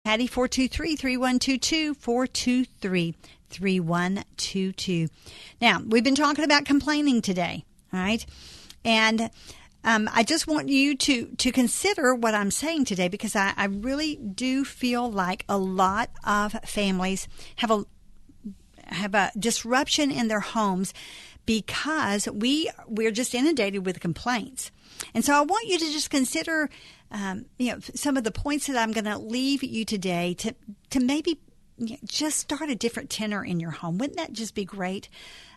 Hattie, 423-3122, 423-3122. Now, we've been talking about complaining today, all right? And I just want you to consider what I'm saying today, because I really do feel like a lot of families have a disruption in their homes because we're just inundated with complaints. And so I want you to just consider some of the points that I'm going to leave you today to maybe just start a different tenor in your home. Wouldn't that just be great?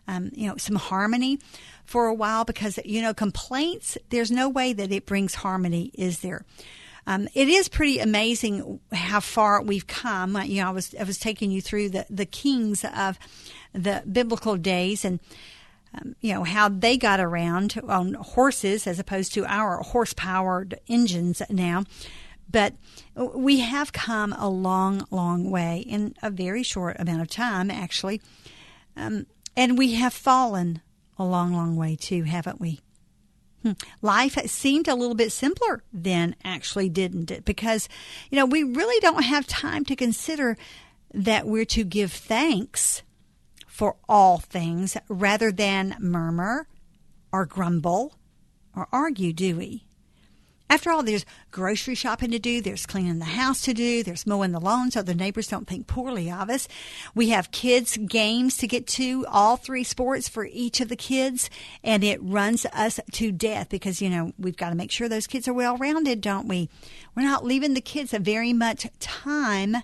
Some harmony for a while, because, complaints, there's no way that it brings harmony, is there? It is pretty amazing how far we've come. I was taking you through the kings of the biblical days, and how they got around on horses as opposed to our horse-powered engines now. But we have come a long, long way in a very short amount of time, actually. And we have fallen a long, long way too, haven't we? Life seemed a little bit simpler then, actually, didn't it? Because, we really don't have time to consider that we're to give thanks for all things rather than murmur or grumble or argue, do we? After all, there's grocery shopping to do, there's cleaning the house to do, there's mowing the lawn so the neighbors don't think poorly of us. We have kids' games to get to, all 3 sports for each of the kids, and it runs us to death because, we've got to make sure those kids are well-rounded, don't we? We're not leaving the kids very much time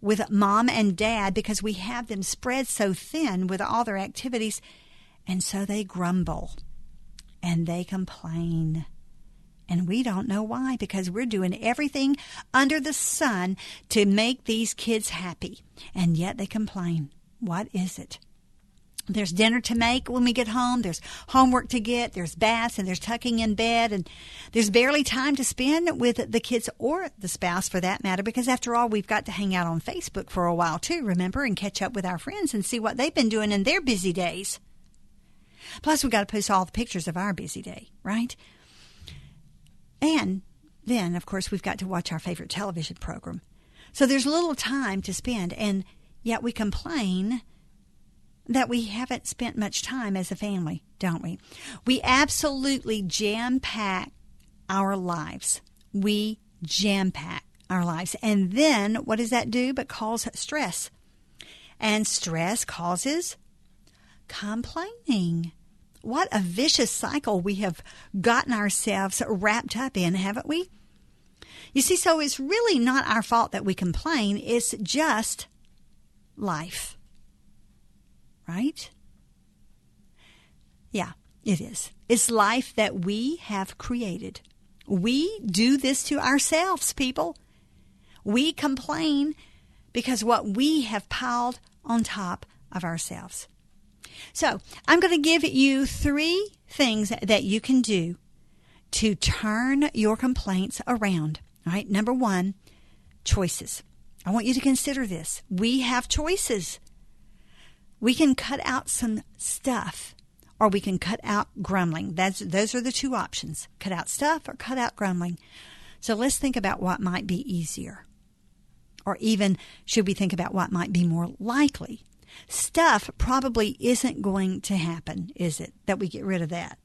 with mom and dad because we have them spread so thin with all their activities, and so they grumble and they complain. And we don't know why, because we're doing everything under the sun to make these kids happy. And yet they complain. What is it? There's dinner to make when we get home. There's homework to get. There's baths, and there's tucking in bed. And there's barely time to spend with the kids or the spouse, for that matter, because after all, we've got to hang out on Facebook for a while too, remember, and catch up with our friends and see what they've been doing in their busy days. Plus, we've got to post all the pictures of our busy day, right? And then, of course, we've got to watch our favorite television program. So there's little time to spend, and yet we complain that we haven't spent much time as a family, don't we? We absolutely jam-pack our lives. We jam-pack our lives. And then what does that do but cause stress? And stress causes complaining. What a vicious cycle we have gotten ourselves wrapped up in, haven't we? You see, so it's really not our fault that we complain. It's just life. Right? Yeah, it is. It's life that we have created. We do this to ourselves, people. We complain because what we have piled on top of ourselves. So I'm going to give you 3 things that you can do to turn your complaints around. All right. Number 1, choices. I want you to consider this. We have choices. We can cut out some stuff, or we can cut out grumbling. Those are the 2 options. Cut out stuff or cut out grumbling. So let's think about what might be easier. Or even should we think about what might be more likely? Stuff probably isn't going to happen, is it, that we get rid of that?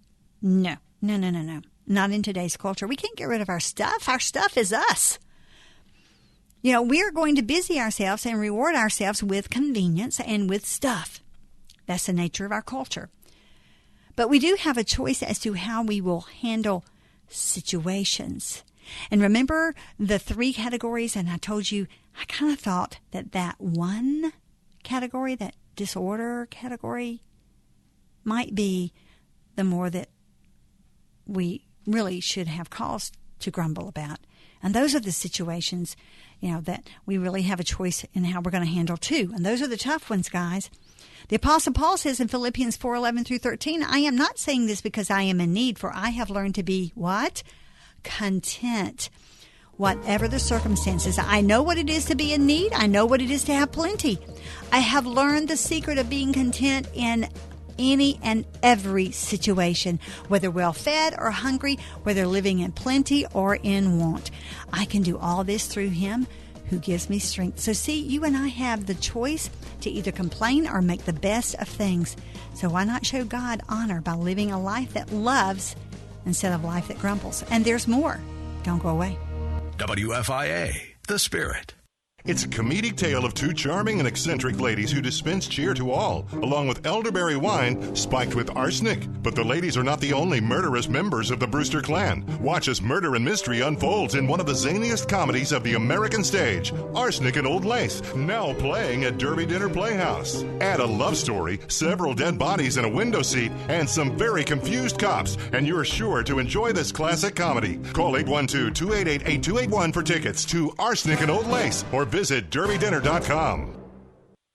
No. Not in today's culture. We can't get rid of our stuff. Our stuff is us. We're going to busy ourselves and reward ourselves with convenience and with stuff. That's the nature of our culture. But we do have a choice as to how we will handle situations. And remember the 3 categories? And I told you, I kind of thought that one category, that disorder category, might be the more that we really should have cause to grumble about. And those are the situations, that we really have a choice in how we're going to handle too. And those are the tough ones, guys. The Apostle Paul says in Philippians 4:11-13, I am not saying this because I am in need, for I have learned to be what? Content. Whatever the circumstances. I know what it is to be in need. I know what it is to have plenty. I have learned the secret of being content in any and every situation, whether well-fed or hungry, whether living in plenty or in want. I can do all this through Him who gives me strength. So see, you and I have the choice to either complain or make the best of things. So why not show God honor by living a life that loves instead of a life that grumbles? And there's more. Don't go away. WFIA, The Spirit. It's a comedic tale of two charming and eccentric ladies who dispense cheer to all, along with elderberry wine spiked with arsenic. But the ladies are not the only murderous members of the Brewster clan. Watch as murder and mystery unfolds in one of the zaniest comedies of the American stage, Arsenic and Old Lace, now playing at Derby Dinner Playhouse. Add a love story, several dead bodies in a window seat, and some very confused cops, and you're sure to enjoy this classic comedy. Call 812-288-8281 for tickets to Arsenic and Old Lace, or visit derbydinner.com.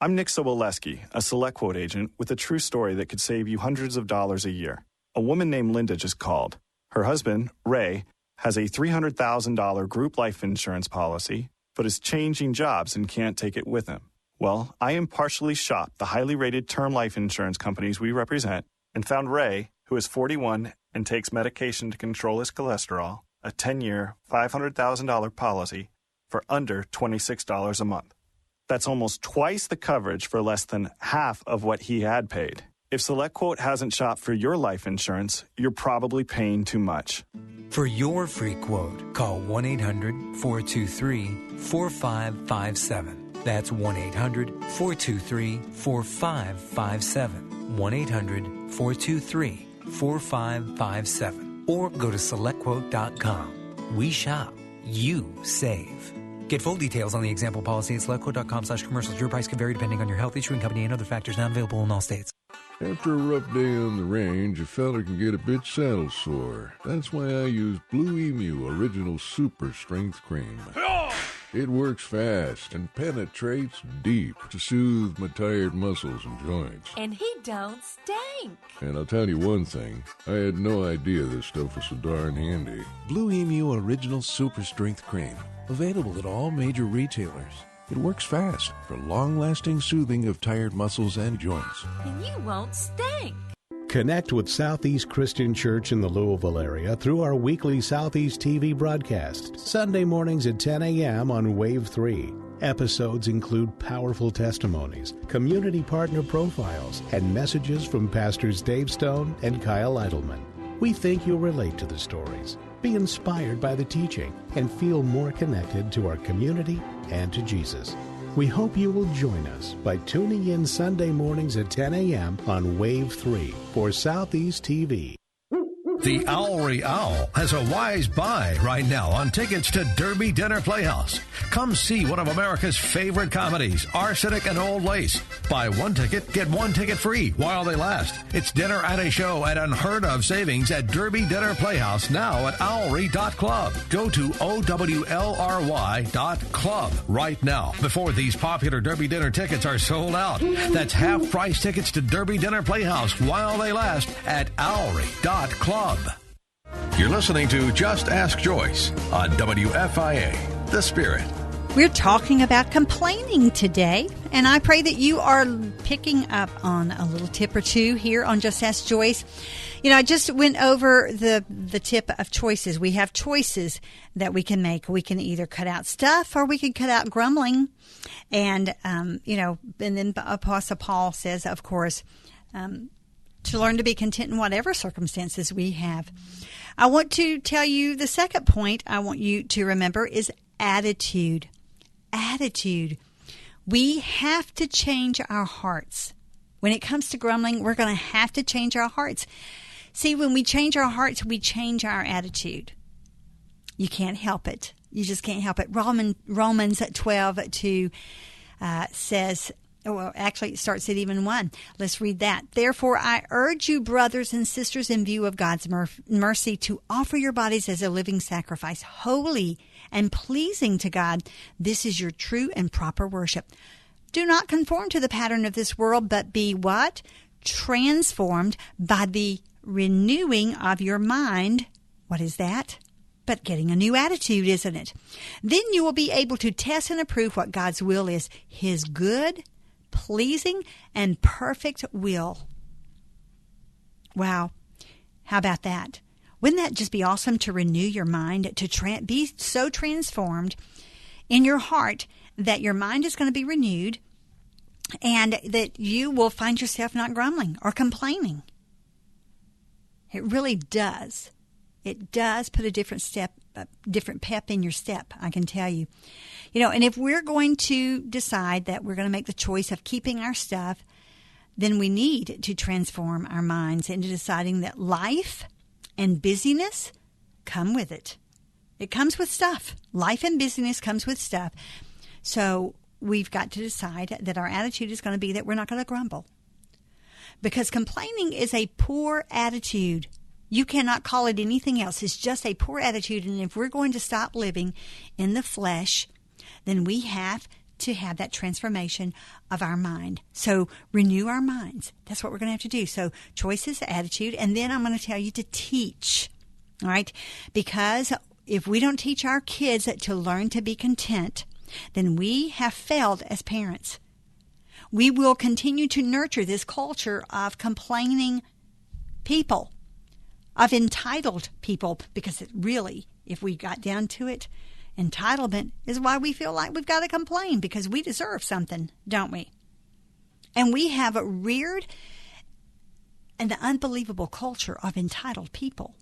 I'm Nick Soboleski, a SelectQuote agent with a true story that could save you hundreds of dollars a year. A woman named Linda just called. Her husband, Ray, has a $300,000 group life insurance policy, but is changing jobs and can't take it with him. Well, I impartially shopped the highly rated term life insurance companies we represent and found Ray, who is 41 and takes medication to control his cholesterol, a 10-year, $500,000 policy for under $26 a month. That's almost twice the coverage for less than half of what he had paid. If SelectQuote hasn't shopped for your life insurance, you're probably paying too much. For your free quote, call 1-800-423-4557. That's 1-800-423-4557. 1-800-423-4557. Or go to SelectQuote.com. We shop. You save. Get full details on the example policy at SelectQuote.com/commercials. Your price can vary depending on your health, issuing company, and other factors not available in all states. After a rough day on the range, a fella can get a bit saddle sore. That's why I use Blue Emu Original Super Strength Cream. It works fast and penetrates deep to soothe my tired muscles and joints. And he don't stink. And I'll tell you one thing, I had no idea this stuff was so darn handy. Blue Emu Original Super Strength Cream. Available at all major retailers. It works fast for long-lasting soothing of tired muscles and joints. And you won't stink. Connect with Southeast Christian Church in the Louisville area through our weekly Southeast TV broadcast, Sunday mornings at 10 a.m. on Wave 3. Episodes include powerful testimonies, community partner profiles, and messages from Pastors Dave Stone and Kyle Eidelman. We think you'll relate to the stories, be inspired by the teaching, and feel more connected to our community and to Jesus. We hope you will join us by tuning in Sunday mornings at 10 a.m. on Wave 3 for Southeast TV. The Owlry Owl has a wise buy right now on tickets to Derby Dinner Playhouse. Come see one of America's favorite comedies, Arsenic and Old Lace. Buy one ticket, get one ticket free while they last. It's dinner and a show at unheard of savings at Derby Dinner Playhouse now at owlry.club. Go to OWLRY.club right now before these popular Derby Dinner tickets are sold out. That's half price tickets to Derby Dinner Playhouse while they last at owlry.club. You're listening to Just Ask Joyce on WFIA, The Spirit. We're talking about complaining today, and I pray that you are picking up on a little tip or two here on Just Ask Joyce. You know, I just went over the tip of choices. We have choices that we can make. We can either cut out stuff or we can cut out grumbling. And, and then Apostle Paul says, of course, to learn to be content in whatever circumstances we have. I want to tell you the second point I want you to remember is attitude. Attitude. We have to change our hearts. When it comes to grumbling, we're going to have to change our hearts. See, when we change our hearts, we change our attitude. You can't help it. You just can't help it. Romans 12:2 says, well, actually, it starts at even 1. Let's read that. Therefore, I urge you, brothers and sisters, in view of God's mercy, to offer your bodies as a living sacrifice, holy and pleasing to God. This is your true and proper worship. Do not conform to the pattern of this world, but be what? Transformed by the renewing of your mind. What is that? But getting a new attitude, isn't it? Then you will be able to test and approve what God's will is, His good, pleasing, and perfect will. Wow. How about that? Wouldn't that just be awesome to renew your mind, to be so transformed in your heart that your mind is going to be renewed and that you will find yourself not grumbling or complaining. It really does. It does put a different pep in your step, I can tell you. And if we're going to decide that we're going to make the choice of keeping our stuff, then we need to transform our minds into deciding that life and busyness come with it. It comes with stuff. Life and busyness comes with stuff. So we've got to decide that our attitude is going to be that we're not going to grumble. Because complaining is a poor attitude. You cannot call it anything else. It's just a poor attitude. And if we're going to stop living in the flesh, then we have to have that transformation of our mind. So renew our minds. That's what we're going to have to do. So choices, attitude, and then I'm going to tell you to teach. All right? Because if we don't teach our kids to learn to be content, then we have failed as parents. We will continue to nurture this culture of complaining people, of entitled people, because it really, if we got down to it, entitlement is why we feel like we've got to complain, because we deserve something, don't we? And we have reared an unbelievable culture of entitled people.